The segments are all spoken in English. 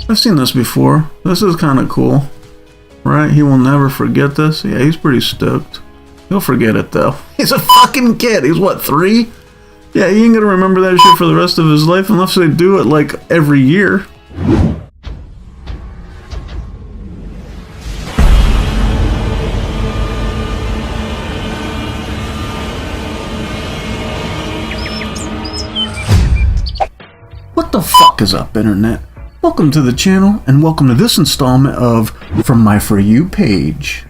I've seen this before. This is kind of cool. Right? He will never forget this. Yeah, he's pretty stoked. He'll forget it, though. He's a fucking kid. He's, what, 3? Yeah, he ain't gonna remember that shit for the rest of his life unless they do it, like, every year. What the fuck is up, Internet? Welcome to the channel, and welcome to this installment of From My For You page.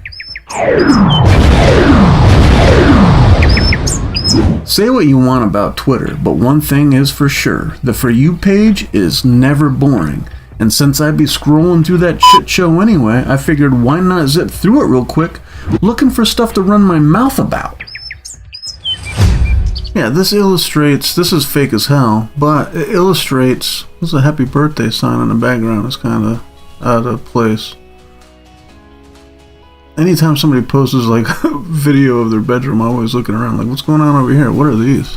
Say what you want about Twitter, but one thing is for sure, the For You page is never boring. And since I'd be scrolling through that shit show anyway, I figured why not zip through it real quick, looking for stuff to run my mouth about. Yeah, this is fake as hell, but it illustrates, there's a happy birthday sign in the background, it's kind of out of place. Anytime somebody posts like a video of their bedroom, I'm always looking around like, what's going on over here? What are these?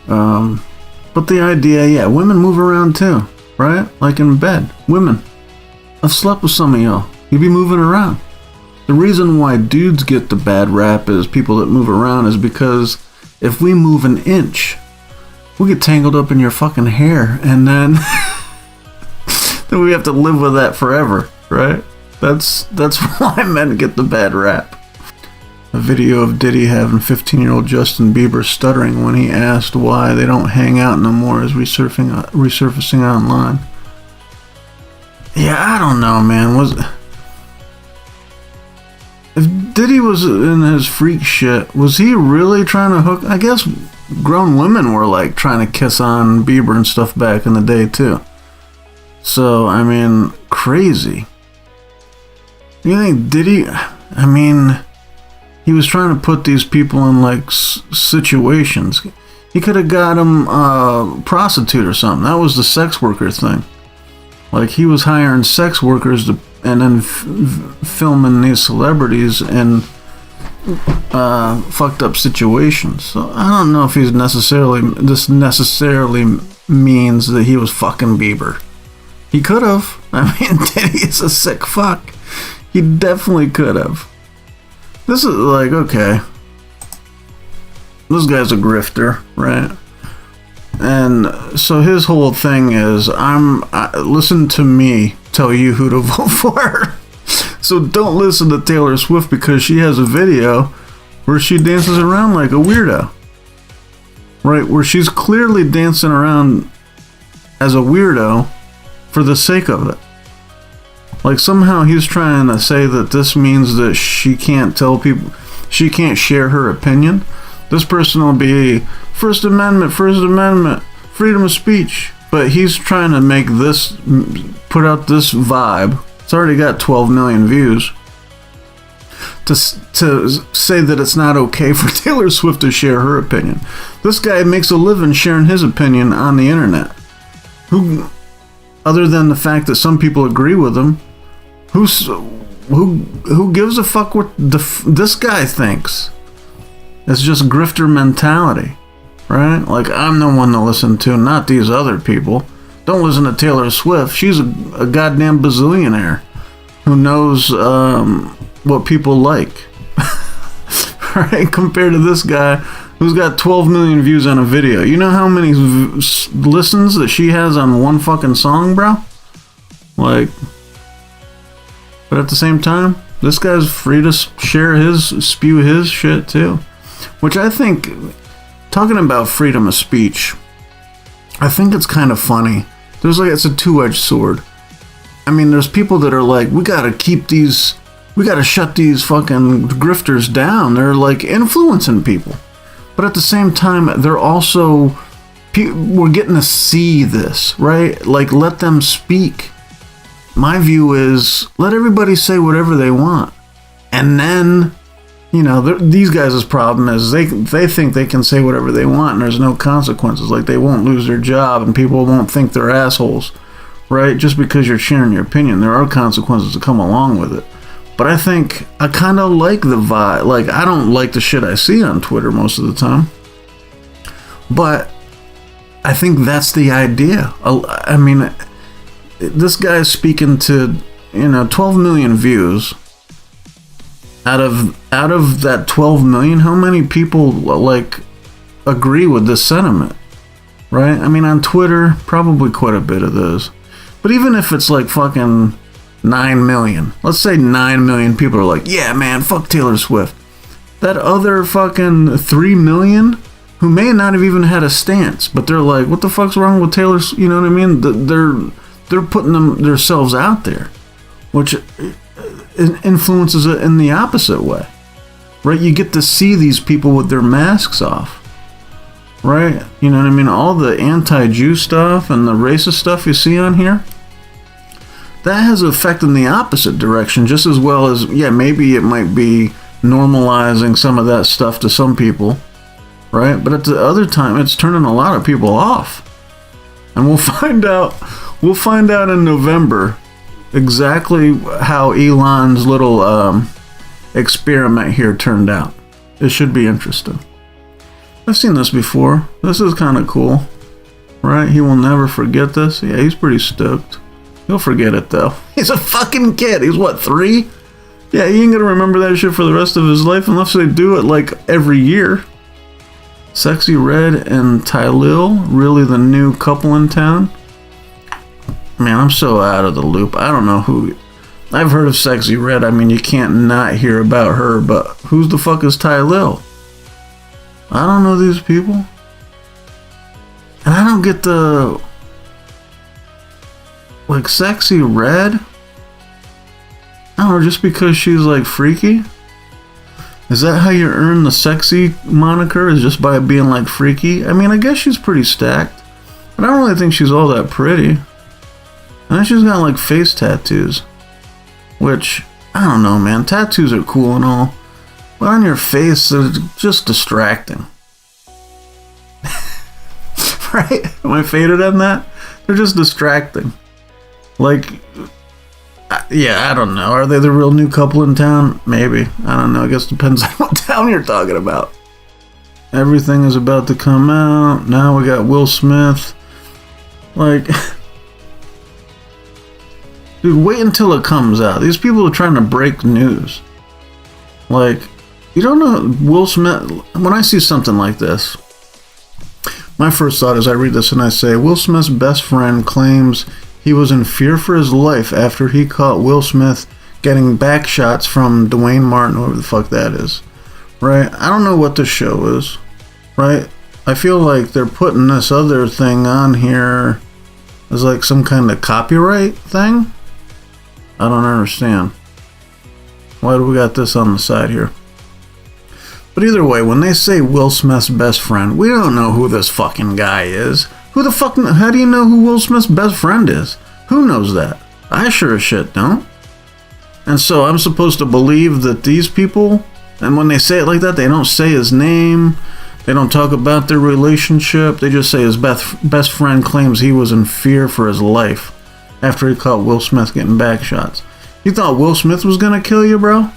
But the idea, yeah, women move around too, right? Like in bed, women. I've slept with some of y'all. You be moving around. The reason why dudes get the bad rap as people that move around is because if we move an inch, we get tangled up in your fucking hair, and then then we have to live with that forever, right? That's why men get the bad rap. A video of Diddy having 15-year-old Justin Bieber stuttering when he asked why they don't hang out no more is resurfacing online. Yeah, I don't know, man. If Diddy was in his freak shit, was he really trying to hook? I guess grown women were like trying to kiss on Bieber and stuff back in the day too. So, I mean, crazy. You think Diddy, I mean, he was trying to put these people in like situations. He could have got him a prostitute or something. That was the sex worker thing. Like he was hiring sex workers to, and then filming these celebrities in fucked up situations. So I don't know if this necessarily means that he was fucking Bieber. He could have. I mean, Diddy is a sick fuck. He definitely could have. This is like, okay, this guy's a grifter, right? And so his whole thing is, listen to me tell you who to vote for. So don't listen to Taylor Swift because she has a video where she dances around like a weirdo, right? Where she's clearly dancing around as a weirdo for the sake of it. Like somehow he's trying to say that this means that she can't tell people, she can't share her opinion. This person will be First Amendment, freedom of speech. But he's trying to make this, put out this vibe. It's already got 12 million views. To say that it's not okay for Taylor Swift to share her opinion. This guy makes a living sharing his opinion on the internet. Who, other than the fact that some people agree with him, who gives a fuck what this guy thinks? It's just grifter mentality, right? Like, I'm the one to listen to, not these other people. Don't listen to Taylor Swift. She's a goddamn bazillionaire who knows what people like, right? Compared to this guy who's got 12 million views on a video. You know how many listens that she has on one fucking song, bro? Like, but at the same time, this guy's free to spew his shit too. Which I think, talking about freedom of speech, I think it's kind of funny. It's a two-edged sword. I mean, there's people that are like, we gotta shut these fucking grifters down. They're like influencing people. But at the same time, they're also, we're getting to see this, right? Like, let them speak. My view is, let everybody say whatever they want. And then, you know, these guys' problem is they think they can say whatever they want and there's no consequences. Like, they won't lose their job and people won't think they're assholes, right? Just because you're sharing your opinion. There are consequences that come along with it. But I think I kind of like the vibe. Like, I don't like the shit I see on Twitter most of the time. But I think that's the idea. I mean, this guy's speaking to, 12 million views. Out of that 12 million, how many people like agree with this sentiment? Right? I mean, on Twitter, probably quite a bit of those. But even if it's like fucking 9 million, let's say 9 million people are like, yeah, man, fuck Taylor Swift. That other fucking 3 million who may not have even had a stance, but they're like, what the fuck's wrong with Taylor? You know what I mean? They're putting themselves out there, which influences it in the opposite way, right? You get to see these people with their masks off, right? You know what I mean? All the anti-Jew stuff and the racist stuff you see on here, that has an effect in the opposite direction, just as well as, yeah, maybe it might be normalizing some of that stuff to some people, right? But at the other time, it's turning a lot of people off. And we'll find out in November exactly how Elon's little experiment here turned out. It should be interesting. I've seen this before. This is kind of cool, right? He will never forget this. Yeah, he's pretty stoked. He'll forget it though. He's a fucking kid. He's what, 3? Yeah, he ain't gonna remember that shit for the rest of his life unless they do it like every year. Sexyy Red and Tylil, really the new couple in town? Man, I'm so out of the loop. I don't know who. I've heard of Sexyy Red. I mean, you can't not hear about her, but who's the fuck is Tylil? I don't know these people. And I don't get the. Like, Sexyy Red? I don't know, just because she's like freaky? Is that how you earn the sexy moniker? Is just by being like freaky? I mean, I guess she's pretty stacked, but I don't really think she's all that pretty. And then she's got like face tattoos, which, I don't know, man. Tattoos are cool and all, but on your face, they're just distracting. Right? Am I faded on that? They're just distracting. Like, yeah, I don't know. Are they the real new couple in town? Maybe. I don't know. I guess it depends on what town you're talking about. Everything is about to come out. Now we got Will Smith. Like, dude, wait until it comes out. These people are trying to break news. Like, you don't know Will Smith. When I see something like this, my first thought is I read this and I say, Will Smith's best friend claims he was in fear for his life after he caught Will Smith getting back shots from Dwayne Martin, whoever the fuck that is. Right? I don't know what the show is. Right? I feel like they're putting this other thing on here as like some kind of copyright thing. I don't understand. Why do we got this on the side here? But either way, when they say Will Smith's best friend, we don't know who this fucking guy is. Who the fuck, how do you know who Will Smith's best friend is? Who knows that? I sure as shit don't. And so I'm supposed to believe that these people, and when they say it like that, they don't say his name, they don't talk about their relationship, they just say his best friend claims he was in fear for his life after he caught Will Smith getting back shots. You thought Will Smith was gonna kill you, bro?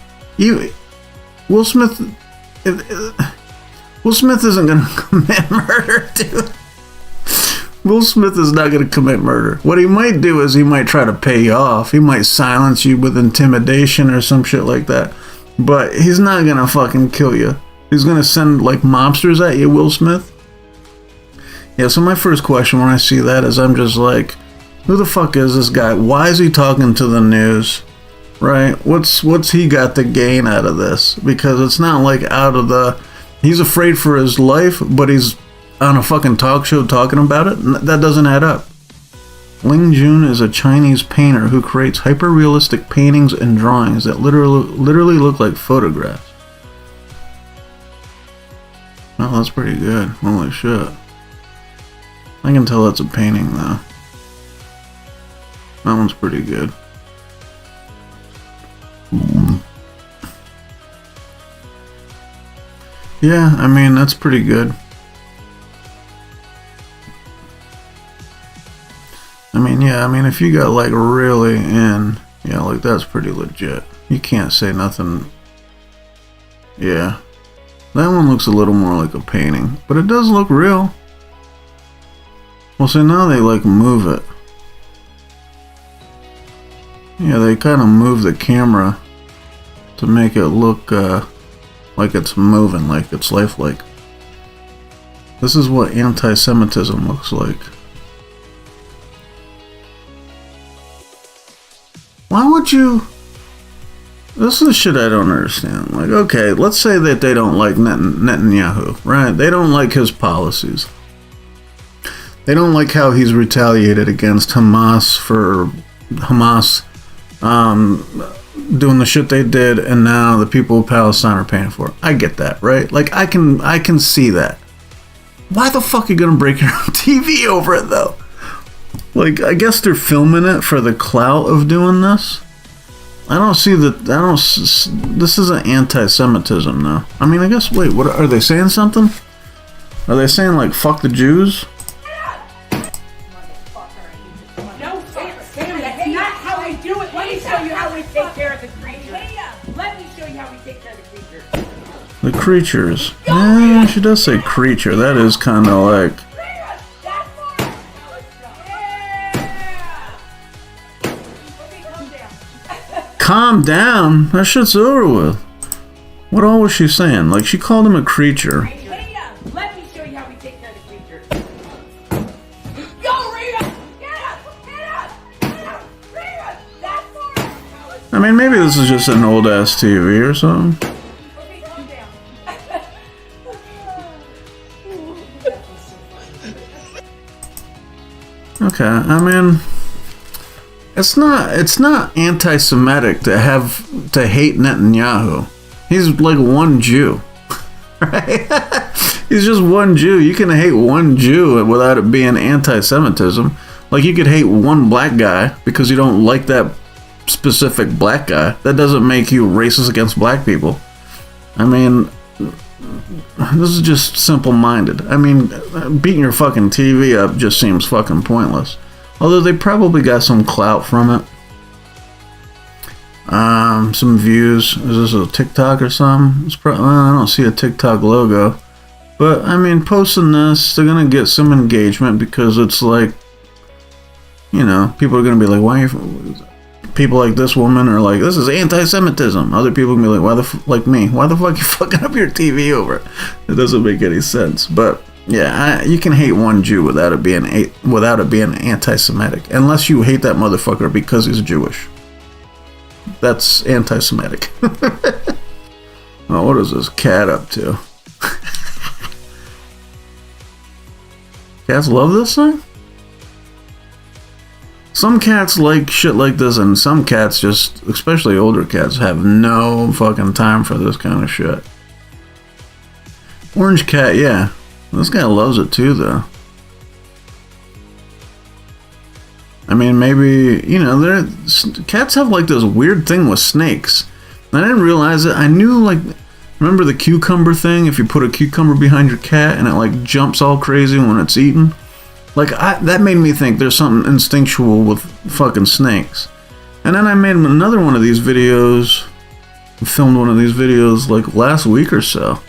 Will Smith isn't gonna commit murder, dude. Will Smith is not going to commit murder. What he might do is he might try to pay you off. He might silence you with intimidation or some shit like that. But he's not going to fucking kill you. He's going to send like mobsters at you, Will Smith. Yeah, so my first question when I see that is I'm just like, who the fuck is this guy? Why is he talking to the news? Right? What's he got to gain out of this? Because it's not like he's afraid for his life, but he's on a fucking talk show talking about it? That doesn't add up. Ling Jun is a Chinese painter who creates hyper-realistic paintings and drawings that literally look like photographs. Well, that's pretty good. Holy shit. I can tell that's a painting, though. That one's pretty good. Yeah, I mean, that's pretty good. I mean, if you got like really in, yeah, like that's pretty legit. You can't say nothing. Yeah. That one looks a little more like a painting, but it does look real. Well, see, now they like move it. Yeah, they kind of move the camera to make it look like it's moving, like it's lifelike. This is what anti-Semitism looks like. Why would you... This is the shit I don't understand. Like, okay, let's say that they don't like Netanyahu, right? They don't like his policies. They don't like how he's retaliated against Hamas for Hamas doing the shit they did, and now the people of Palestine are paying for it. I get that, right? Like, I can see that. Why the fuck are you gonna break your own TV over it, though? Like, I guess they're filming it for the clout of doing this. I don't see that. This isn't anti-Semitism, though. I mean, I guess. Wait, what are they saying? Something? Are they saying like "fuck the Jews"? No, Sam, that's not how we do it. Let me show you how we take care of the creatures. Let me show you how we take care of the creatures. The creatures. Yeah, she does say creature. That is kind of like. Calm down. That shit's over with. What all was she saying? Like, she called him a creature. Let me show you how we take care of the creatures. Go, Rita! Get up! Get up! Get up! Rita! That's I mean, maybe this is just an old-ass TV or something. Okay, calm down. Okay, I mean... It's not anti-Semitic to hate Netanyahu. He's like one Jew, right? He's just one Jew. You can hate one Jew without it being anti-Semitism. Like, you could hate one black guy because you don't like that specific black guy. That doesn't make you racist against black people. I mean, this is just simple-minded. I mean, beating your fucking TV up just seems fucking pointless. Although they probably got some clout from it. Some views. Is this a TikTok or something? I don't see a TikTok logo. But, I mean, posting this, they're going to get some engagement because it's like, you know, people are going to be like, why are you... People like this woman are like, this is anti-Semitism. Other people can be like, like me, why the fuck are you fucking up your TV over it? It doesn't make any sense. But... yeah, you can hate one Jew without it being anti-Semitic, unless you hate that motherfucker because he's Jewish. That's anti-Semitic. Oh, what is this cat up to? Cats love this thing? Some cats like shit like this, and some cats just, especially older cats, have no fucking time for this kind of shit. Orange cat, yeah. This guy loves it too, though. I mean, maybe, you know, cats have like this weird thing with snakes. I didn't realize it. I knew, like, remember the cucumber thing? If you put a cucumber behind your cat and it like jumps all crazy when it's eaten? Like, that made me think there's something instinctual with fucking snakes. And then I made another one of these videos, filmed one of these videos like last week or so.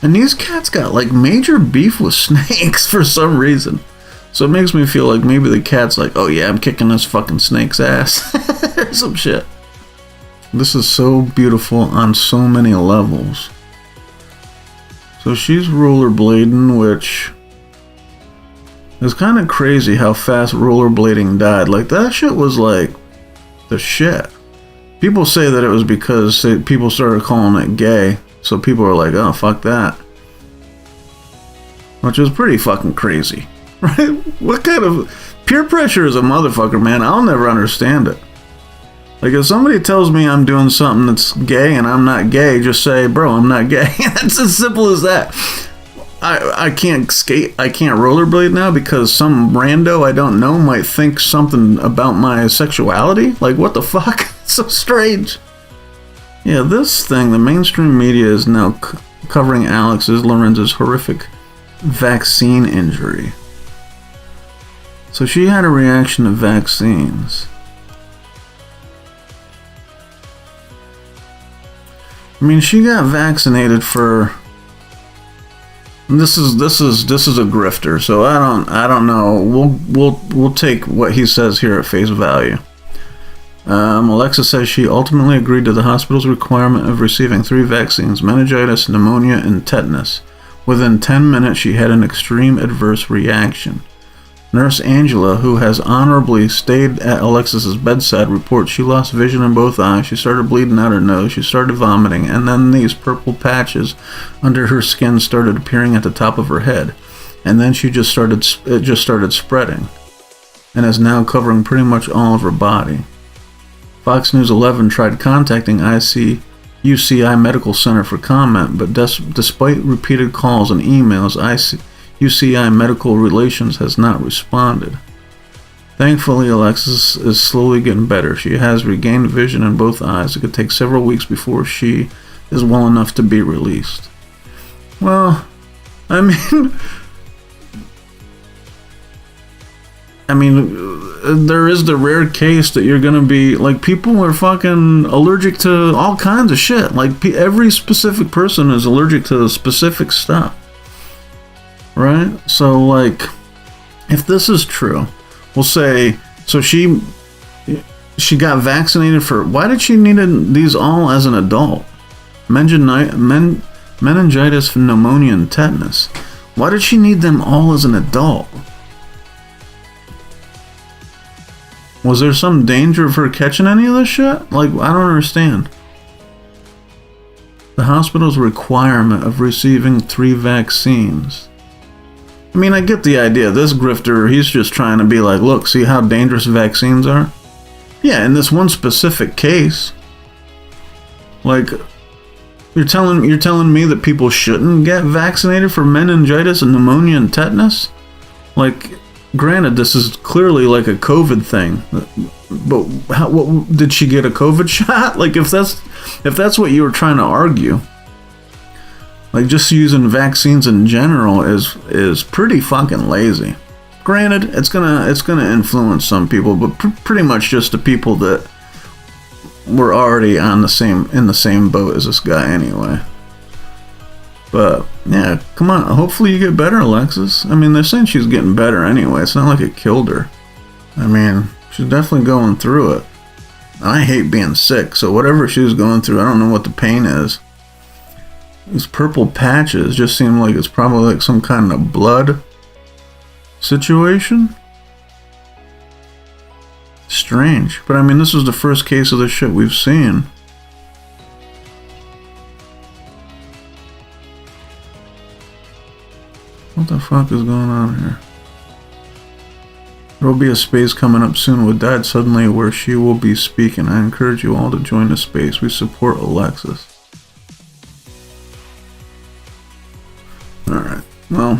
And these cats got like major beef with snakes for some reason. So it makes me feel like maybe the cat's like, oh yeah, I'm kicking this fucking snake's ass. Or some shit. This is so beautiful on so many levels. So she's rollerblading, which is kind of crazy how fast rollerblading died. Like, that shit was like the shit. People say that it was because people started calling it gay. So people are like, oh, fuck that. Which is pretty fucking crazy. Right? What kind of... peer pressure is a motherfucker, man. I'll never understand it. Like, if somebody tells me I'm doing something that's gay and I'm not gay, just say, bro, I'm not gay. That's as simple as that. I can't skate, I can't rollerblade now because some rando I don't know might think something about my sexuality. Like, what the fuck? It's so strange. Yeah, this thing, the mainstream media is now covering Lorenz's horrific vaccine injury. So she had a reaction to vaccines. I mean, she got vaccinated for... This is a grifter, so I don't know. We'll take what he says here at face value. Alexa says she ultimately agreed to the hospital's requirement of receiving 3 vaccines: meningitis, pneumonia, and tetanus. Within 10 minutes, she had an extreme adverse reaction. Nurse Angela, who has honorably stayed at Alexis's bedside, reports she lost vision in both eyes, she started bleeding out her nose, she started vomiting, and then these purple patches under her skin started appearing at the top of her head. And then it just started spreading, and is now covering pretty much all of her body. Fox News 11 tried contacting UCI Medical Center for comment, but despite repeated calls and emails, UCI Medical Relations has not responded. Thankfully, Alexis is slowly getting better. She has regained vision in both eyes. It could take several weeks before she is well enough to be released. Well, I mean, there is the rare case that you're gonna be, like, people are fucking allergic to all kinds of shit. Like, every specific person is allergic to specific stuff. Right? So, like, if this is true, we'll say, so she got vaccinated for, why did she need these all as an adult? Meningitis, pneumonia, and tetanus. Why did she need them all as an adult? Was there some danger of her catching any of this shit? Like, I don't understand. The hospital's requirement of receiving 3 vaccines. I mean, I get the idea. This grifter, he's just trying to be like, look, see how dangerous vaccines are? Yeah, in this one specific case. Like, you're telling me that people shouldn't get vaccinated for meningitis and pneumonia and tetanus? Like, granted, this is clearly like a COVID thing, but what did she get a COVID shot? Like, if that's what you were trying to argue, like, just using vaccines in general is pretty fucking lazy. Granted, it's gonna influence some people, but pretty much just the people that were already in the same boat as this guy anyway. But yeah, come on. Hopefully you get better, Alexis. I mean, they're saying she's getting better anyway. It's not like it killed her. I mean, she's definitely going through it. I hate being sick, so whatever she was going through, I don't know what the pain is. These purple patches just seem like it's probably like some kind of blood situation. Strange. But I mean, this is the first case of this shit we've seen. What the fuck is going on here? There will be a space coming up soon with Dad suddenly where she will be speaking. I encourage you all to join the space. We support Alexis. Alright, well,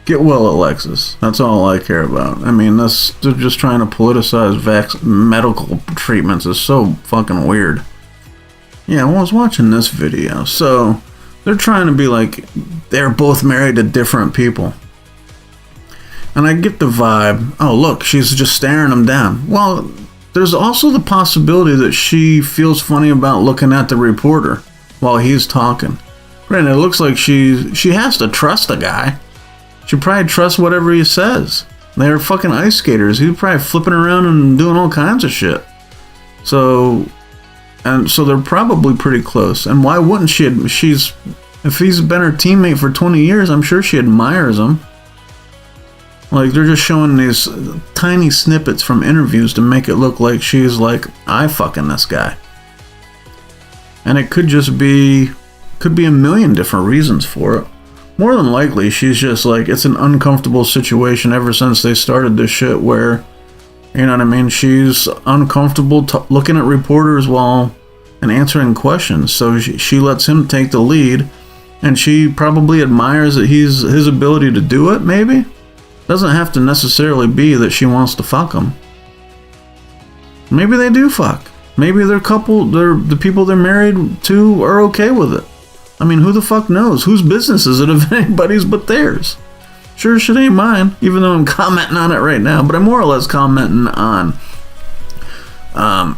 get well, Alexis. That's all I care about. I mean, they're just trying to politicize medical treatments is so fucking weird. Yeah, well, I was watching this video. So, they're trying to be like, they're both married to different people. And I get the vibe, oh look, she's just staring him down. Well, there's also the possibility that she feels funny about looking at the reporter while he's talking. Granted, it looks like she has to trust the guy. She probably trusts whatever he says. They're fucking ice skaters. He's probably flipping around and doing all kinds of shit. So they're probably pretty close. And why wouldn't she? If he's been her teammate for 20 years, I'm sure she admires him. Like, they're just showing these tiny snippets from interviews to make it look like she's like, I fucking this guy. And it could be a million different reasons for it. More than likely, she's just like, it's an uncomfortable situation ever since they started this shit where, you know what I mean, she's uncomfortable looking at reporters and answering questions. So she lets him take the lead, and she probably admires that his ability to do it, maybe? Doesn't have to necessarily be that she wants to fuck him. Maybe they do fuck. Maybe the people they're married to are okay with it. I mean, who the fuck knows? Whose business is it if anybody's but theirs? Sure shit ain't mine, even though I'm commenting on it right now, but I'm more or less commenting on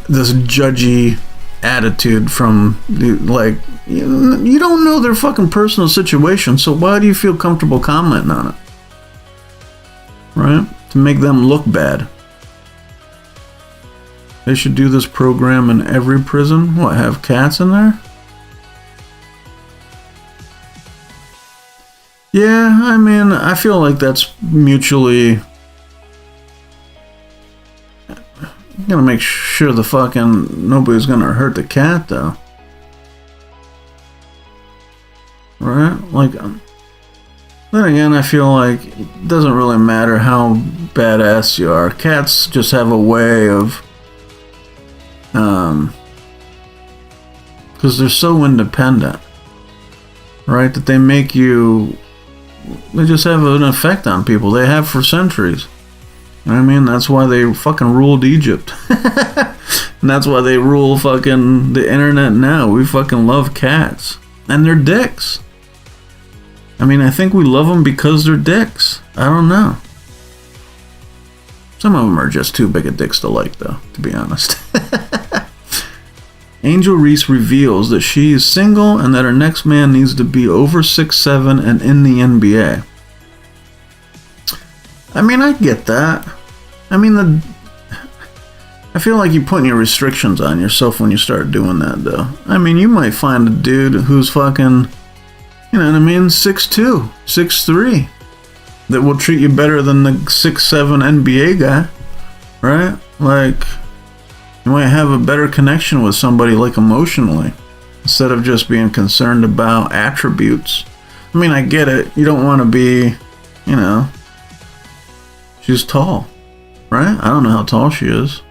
this judgy attitude from, like, you don't know their fucking personal situation, so why do you feel comfortable commenting on it? Right? To make them look bad. They should do this program in every prison. What, have cats in there? Yeah, I mean, I feel like that's mutually... Gonna make sure the fucking... Nobody's gonna hurt the cat, though. Right? Like... Then again, I feel like it doesn't really matter how badass you are. Cats just have a way of... Because they're so independent. Right? That they make you... They just have an effect on people. They have for centuries. You know what I mean? That's why they fucking ruled Egypt. And that's why they rule fucking the internet now. We fucking love cats. And they're dicks. I mean, I think we love them because they're dicks. I don't know. Some of them are just too big of dicks to like, though, to be honest. Angel Reese reveals that she is single and that her next man needs to be over 6'7" and in the NBA. I mean, I get that. I mean, I feel like you're putting your restrictions on yourself when you start doing that, though. I mean, you might find a dude who's fucking, you know what I mean, 6'2", 6'3", that will treat you better than the 6'7" NBA guy, right? Like, you might have a better connection with somebody, like, emotionally, instead of just being concerned about attributes. I mean, I get it. You don't want to be, you know, she's tall, right? I don't know how tall she is.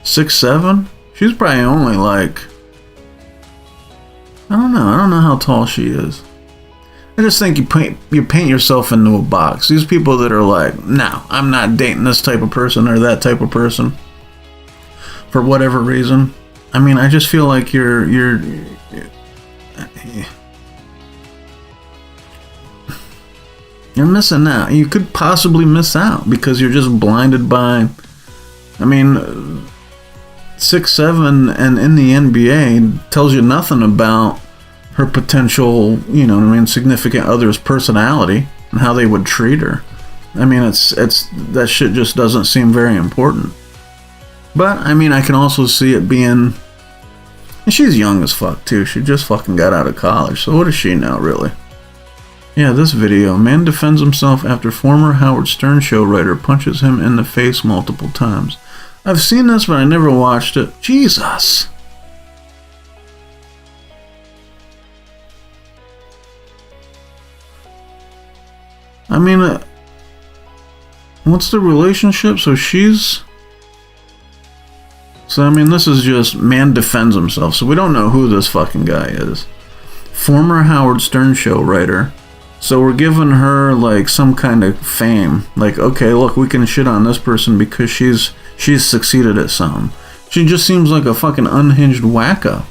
6'7"? She's probably only like, I don't know how tall she is. I just think you paint yourself into a box. These people that are like, no, I'm not dating this type of person or that type of person for whatever reason. I mean, I just feel like you're missing out. You could possibly miss out because you're just blinded by, I mean, 6'7" and in the NBA tells you nothing about her potential, you know what I mean, significant other's personality and how they would treat her. I mean, it's that shit just doesn't seem very important. But I mean, I can also see it being, and she's young as fuck too. She just fucking got out of college, so what is she now, really? Yeah, this video. Man defends himself after former Howard Stern show writer punches him in the face multiple times. I've seen this, but I never watched it. Jesus. I mean, what's the relationship? So I mean, this is just man defends himself. So we don't know who this fucking guy is. Former Howard Stern show writer. So we're giving her like some kind of fame. Like, okay, look, we can shit on this person because she's succeeded at something. She just seems like a fucking unhinged wacko.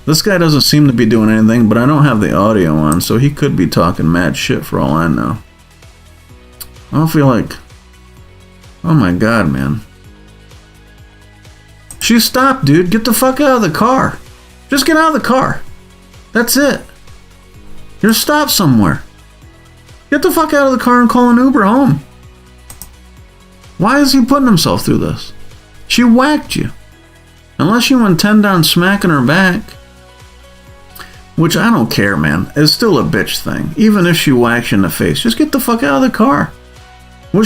This guy doesn't seem to be doing anything, but I don't have the audio on, so he could be talking mad shit for all I know. I don't feel like, oh my god, man. She stopped, dude. Get the fuck out of the car. Just get out of the car. That's it. You're stopped somewhere. Get the fuck out of the car and call an Uber home. Why is he putting himself through this? She whacked you. Unless you intend on smacking her back. Which I don't care, man. It's still a bitch thing. Even if she whacks you in the face, just get the fuck out of the car. Why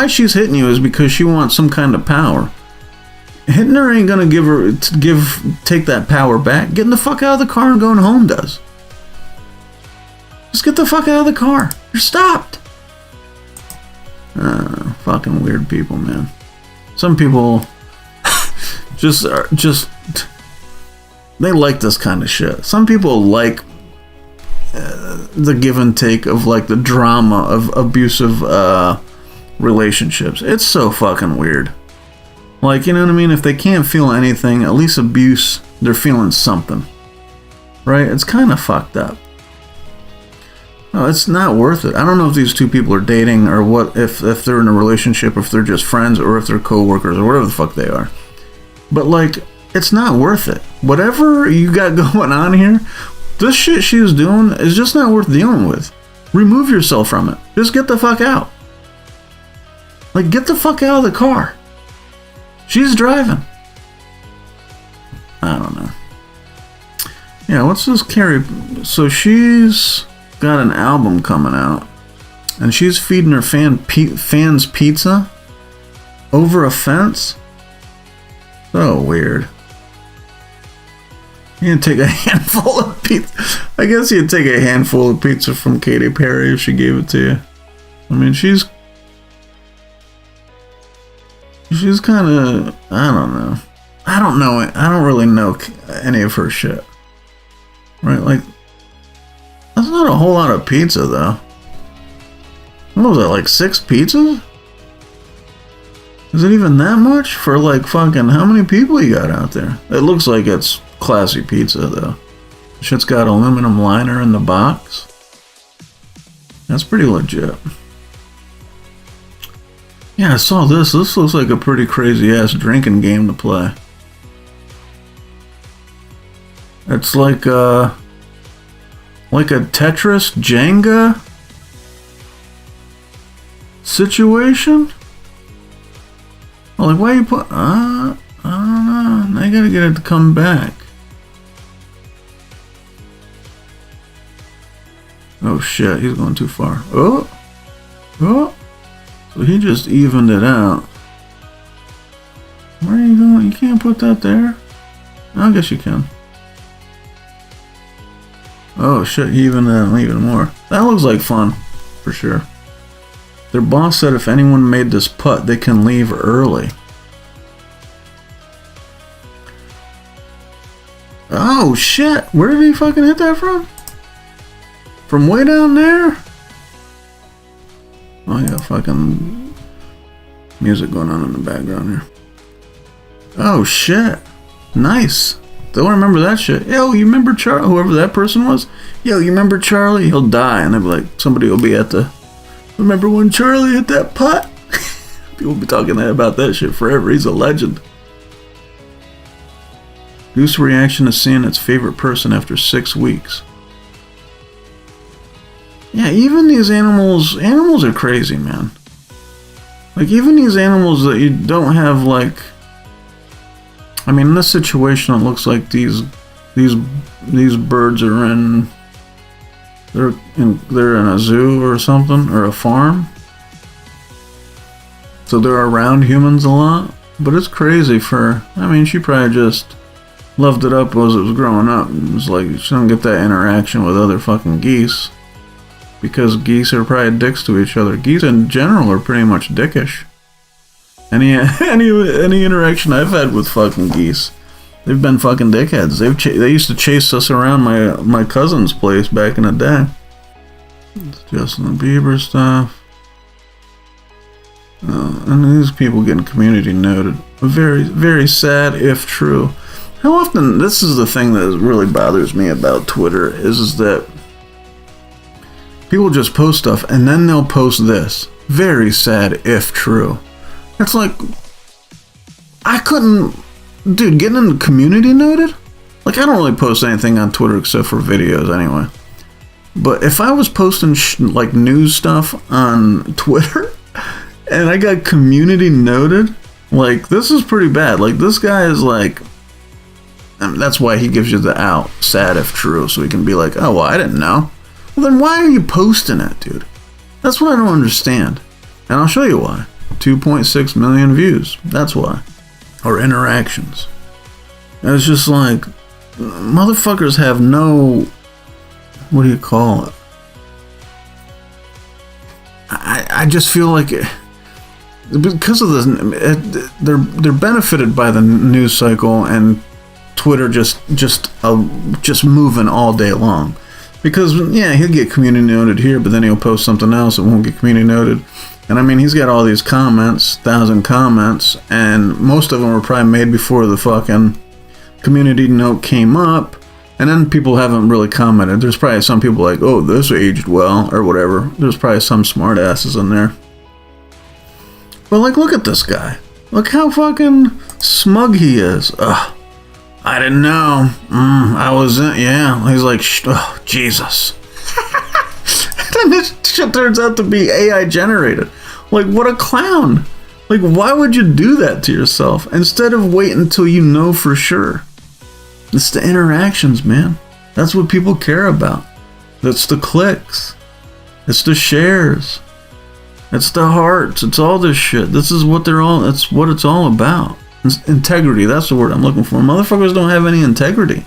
she's hitting you is because she wants some kind of power. Hitting her ain't gonna take that power back. Getting the fuck out of the car and going home does. Just get the fuck out of the car. You're stopped. Fucking weird people, man. Some people just they like this kind of shit. Some people like the give and take of like the drama of abusive relationships. It's so fucking weird. Like, you know what I mean? If they can't feel anything, at least abuse, they're feeling something. Right? It's kind of fucked up. No, it's not worth it. I don't know if these two people are dating or what, if they're in a relationship, if they're just friends, or if they're co-workers, or whatever the fuck they are. But, like, it's not worth it. Whatever you got going on here, this shit she was doing is just not worth dealing with. Remove yourself from it. Just get the fuck out. Like, get the fuck out of the car. She's driving. Yeah, what's this Carrie? So she's got an album coming out, and she's feeding her fans pizza over a fence. So weird. You can take a handful of pizza. I guess you'd take a handful of pizza from Katy Perry if she gave it to you. I mean, she's kind of, I don't know. I don't really know any of her shit. Right? Like, that's not a whole lot of pizza, though. What was that, like 6 pizzas? Is it even that much for like fucking how many people you got out there? It looks like it's classy pizza, though. Shit's got aluminum liner in the box. That's pretty legit. Yeah, I saw this. This looks like a pretty crazy ass drinking game to play. It's like a Tetris Jenga situation. Oh, like why you put? I don't know. Now you gotta get it to come back. Oh shit, he's going too far. Oh. So he just evened it out. Where are you going? You can't put that there. I guess you can. Oh shit, he evened that out even more. That looks like fun, for sure. Their boss said if anyone made this putt, they can leave early. Oh shit, where did he fucking hit that from? From way down there? Oh, yeah, fucking music going on in the background here. Oh shit, nice. Don't remember that shit. Yo, you remember Charlie? Whoever that person was? Yo, you remember Charlie? He'll die, and they'll be like, somebody will be at the. Remember when Charlie hit that putt? People will be talking about that shit forever. He's a legend. Goose reaction to seeing its favorite person after 6 weeks. Yeah, even these animals are crazy, man. Like, even these animals that you don't have, like... I mean, in this situation, it looks like these birds are in... They're in a zoo or something, or a farm. So they're around humans a lot. But it's crazy for... I mean, she probably just loved it up as it was growing up. It was like, she don't get that interaction with other fucking geese. Because geese are probably dicks to each other. Geese in general are pretty much dickish. Any interaction I've had with fucking geese, they've been fucking dickheads. They used to chase us around my cousin's place back in the day. It's Justin Bieber stuff. And these people getting community noted. Very, very sad if true. How often, this is the thing that really bothers me about Twitter, is that people just post stuff and then they'll post this. Very sad if true. It's like, I couldn't, dude, getting into community noted? Like, I don't really post anything on Twitter except for videos anyway. But if I was posting like news stuff on Twitter and I got community noted, like, this is pretty bad. Like, this guy is like, I mean, that's why he gives you the out, sad if true, so he can be like, oh, well, I didn't know. Well, then why are you posting it, dude? That's what I don't understand. And I'll show you why. 2.6 million views. That's why. Or interactions. And it's just like, motherfuckers have no, what do you call it? I just feel like because of this, they're benefited by the news cycle and Twitter just moving all day long. Because, yeah, he'll get community noted here, but then he'll post something else that won't get community noted. And I mean, he's got all these comments, 1,000 comments, and most of them were probably made before the fucking community note came up. And then people haven't really commented. There's probably some people like, oh, this aged well, or whatever. There's probably some smart asses in there. But, like, look at this guy. Look how fucking smug he is. Ugh. I didn't know. I was in, yeah. He's like, oh, Jesus. And this shit turns out to be AI generated. Like, what a clown. Like, why would you do that to yourself? Instead of wait until you know for sure. It's the interactions, man. That's what people care about. That's the clicks. It's the shares. It's the hearts. It's all this shit. This is what that's what it's all about. It's integrity. That's the word I'm looking for. Motherfuckers don't have any integrity.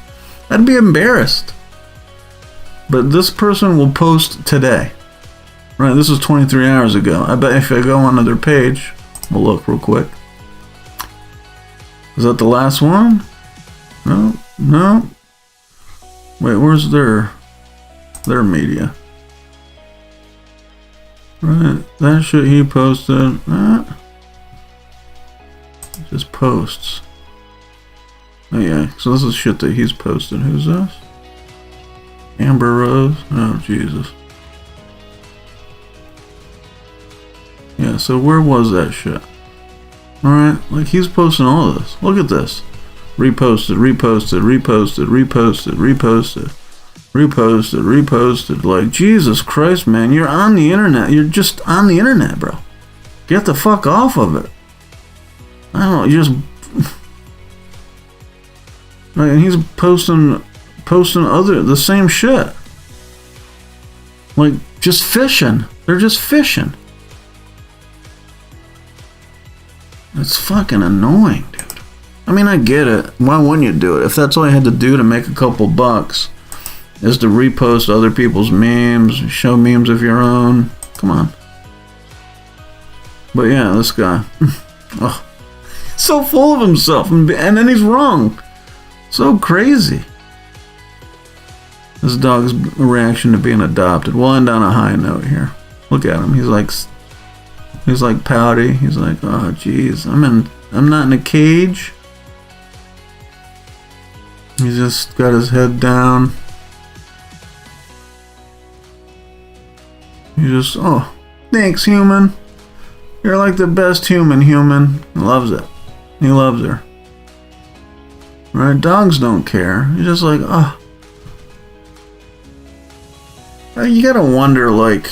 I'd be embarrassed. But this person will post today. Right, this is 23 hours ago. I bet if I go onto their page, we'll look real quick. Is that the last one? No. Wait, where's their media? Right, that shit he posted. Just posts. Oh yeah, so this is shit that he's posted. Who's this? Amber Rose? Oh Jesus. Yeah, so where was that shit? Alright, like he's posting all of this. Look at this. Reposted. Like, Jesus Christ, man. You're on the internet. You're just on the internet, bro. Get the fuck off of it. I don't know, you just... Like, and he's posting the same shit. Like, just fishing. They're just fishing. It's fucking annoying, dude. I mean, I get it. Why wouldn't you do it? If that's all you had to do to make a couple bucks is to repost other people's memes, show memes of your own. Come on. But yeah, this guy. Oh, so full of himself. And then he's wrong. So crazy. This dog's reaction to being adopted. We'll end on a high note here. Look at him. He's like pouty. He's like, oh jeez, I'm not in a cage. He's just got his head down. He just, oh, thanks, human. You're like the best human. He loves it. He loves her. Right? Dogs don't care. You're just like, oh. You gotta wonder, like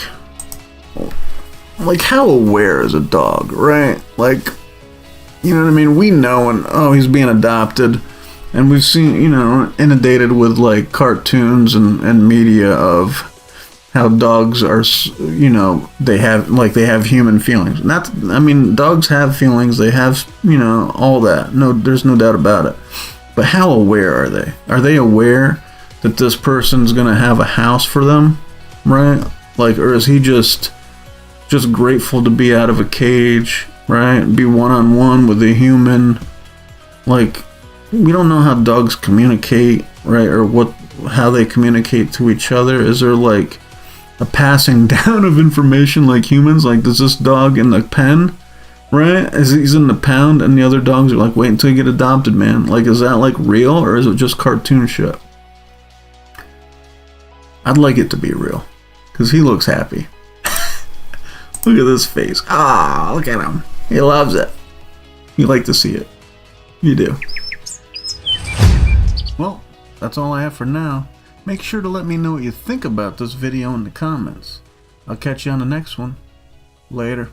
how aware is a dog, right? Like, you know what I mean? We know, and oh, he's being adopted. And we've seen, inundated with like cartoons and media of how dogs are, they have human feelings. Dogs have feelings. They have, all that. No, there's no doubt about it. But how aware are they? Are they aware that this person's gonna have a house for them, right? Like, or is he just grateful to be out of a cage, right? Be one-on-one with a human. Like, we don't know how dogs communicate, right? Or how they communicate to each other. Is there like a passing down of information like humans? Like, does this dog in the pen, right? He's in the pound and the other dogs are like, wait until you get adopted, man. Like, is that like real or is it just cartoon shit? I'd like it to be real because he looks happy. Look at this face. Ah, look at him. He loves it. You like to see it. You do. Well, that's all I have for now. Make sure to let me know what you think about this video in the comments. I'll catch you on the next one. Later.